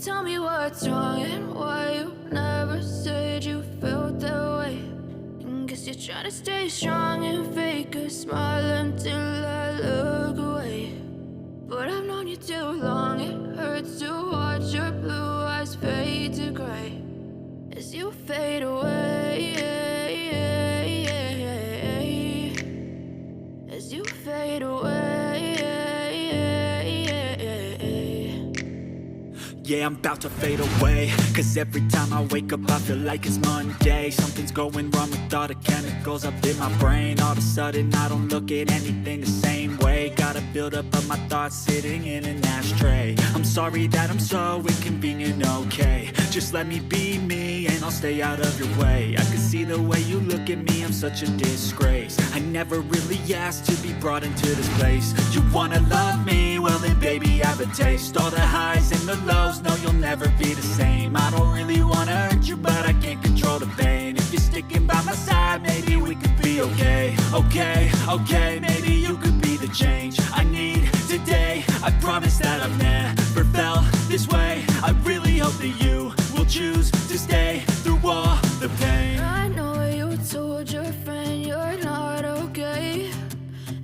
Tell me what's wrong and why you never said you felt that way. And guess you're trying to stay strong and fake a smile until I look away. But I've known you too long, it hurts to watch your blue eyes fade to gray as you fade away, as you fade away. Yeah, I'm about to fade away, cause every time I wake up I feel like it's Monday. Something's going wrong with all the chemicals up in my brain. All of a sudden I don't look at anything the same way. Got a buildup of my thoughts sitting in an ashtray. I'm sorry that I'm so inconvenient, okay. Just let me be me and I'll stay out of your way. I can see the way you look at me, I'm such a disgrace. I never really asked to be brought into this place. You wanna love me? Well then baby I have a taste. All the highs and the lows, no, you'll never be the same. I don't really wanna hurt you, but I can't control the pain. If you're sticking by my side, maybe we could be okay. Okay, maybe you could be the change I need today. I promise that I've never felt this way. I really hope that you will choose to stay through all the pain. I know you told your friend you're not okay.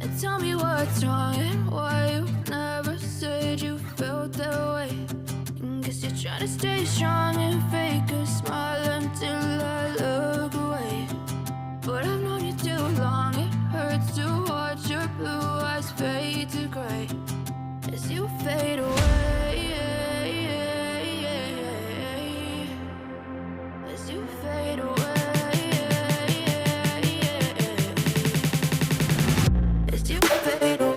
And tell me what's wrong and why you never said you felt that way. Guess you're trying to stay strong and fake a smile until I look away. But I've known you too long, it hurts to watch your blue eyes fade to gray as you fade away, as you fade away, as you fade away.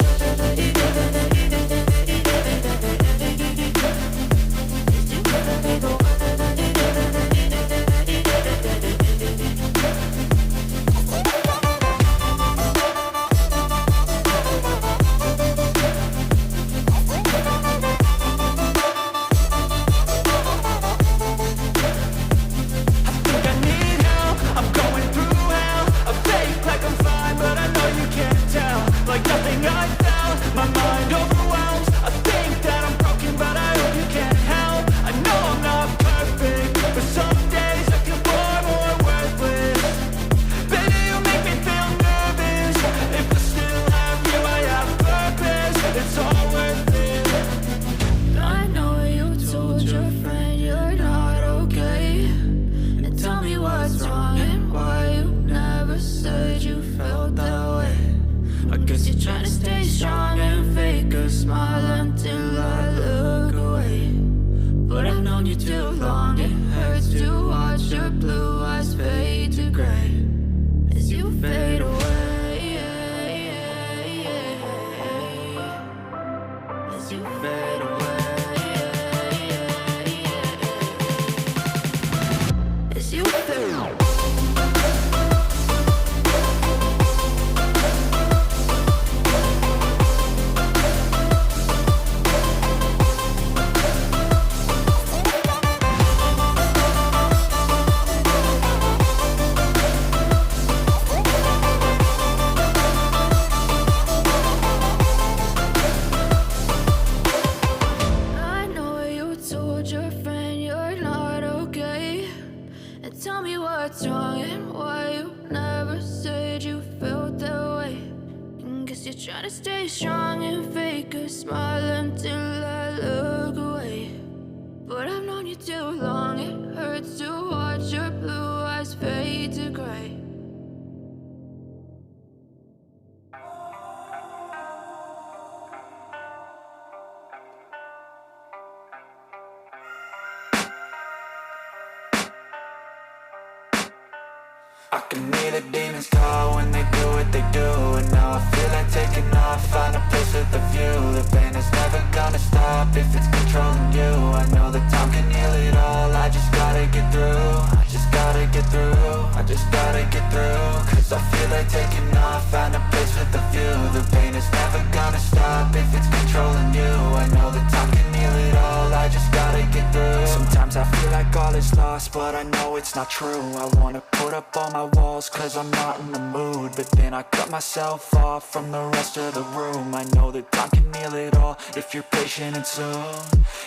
I can hear the demons call when they do what they do. And now I feel like taking off, find a place with a view. The pain is never gonna stop if it's controlling you. I know that time can heal it all, I just gotta get through. I just gotta get through, I just gotta get through. Cause I feel like taking off, find a place with a view. The pain is never gonna stop if it's controlling you. I know that time can heal it all, I just gotta get through. Sometimes I feel like all is lost, lost, but I know it's not true. I wanna put up all my walls cause I'm not in the mood, but then I cut myself off from the rest of the room. I know that time can heal it all if you're patient and soon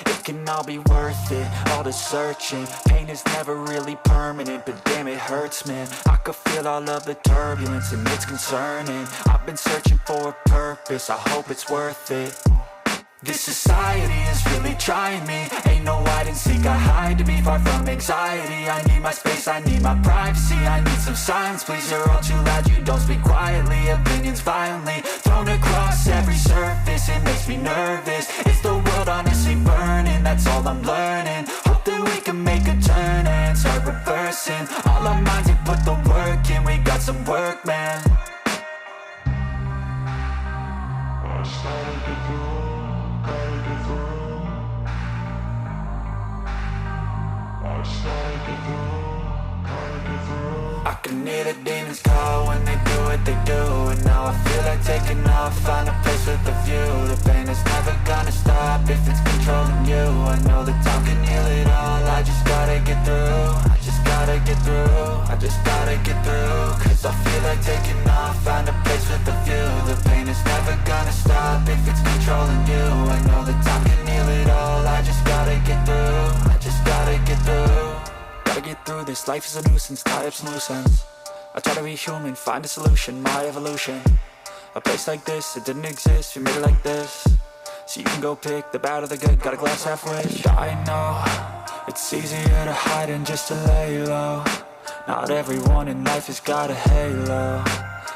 it can all be worth it, all the searching. Pain is never really permanent, but damn it hurts, man. I could feel all of the turbulence and it's concerning. I've been searching for a purpose, I hope it's worth it. This society is really trying me. Ain't no hide and seek, I hide to be far from anxiety. I need my space, I need my privacy, I need some silence, please. You're all too loud, you don't speak quietly. Opinions violently thrown across every surface, it makes me nervous. Is the world honestly burning? That's all I'm learning. Hope that we can make a turn and start reversing all our minds and put the work in. We got some work, man. I started to do. I can hear the demons call when they do what they do, and now I feel like taking off, find a place with a view. The pain is never gonna stop if it's controlling you. I know that time can heal it all, I just gotta get through. I just gotta get through, I just gotta get through. Cause I feel like taking off, find a place with a view. The pain is never gonna stop if it's controlling you. I know that time can heal it all, I just gotta get through. I just gotta get through. Gotta get through this, life is a nuisance, tie up some loose ends. I try to be human, find a solution, my evolution. A place like this, it didn't exist, we made it like this. So you can go pick the bad or the good, got a glass halfway. I know, it's easier to hide than just to lay low. Not everyone in life has got a halo.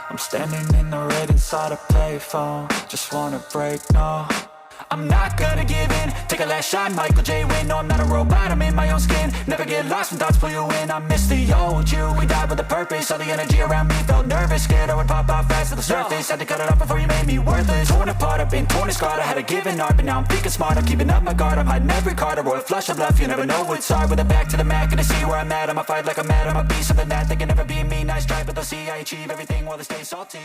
I'm standing in the red inside a payphone, just wanna break, no. I'm not gonna give in, take a last shot, Michael J. Win. No, I'm not a robot, I'm in my own skin. Never get lost when thoughts pull you in. I miss the old you, we died with a purpose. All the energy around me felt nervous, scared I would pop out fast to the surface. Had to cut it off before you made me worthless. Torn apart, I've been torn and scarred. I had a given art, but now I'm thinking smart. I'm keeping up my guard, I'm hiding every card. A royal flush of love, you never know what's hard. With a back to the mat, gonna see where I'm at. I'ma fight like I'm mad, I'ma be something that they can never be me. Nice try, but they'll see I achieve everything while they stay salty.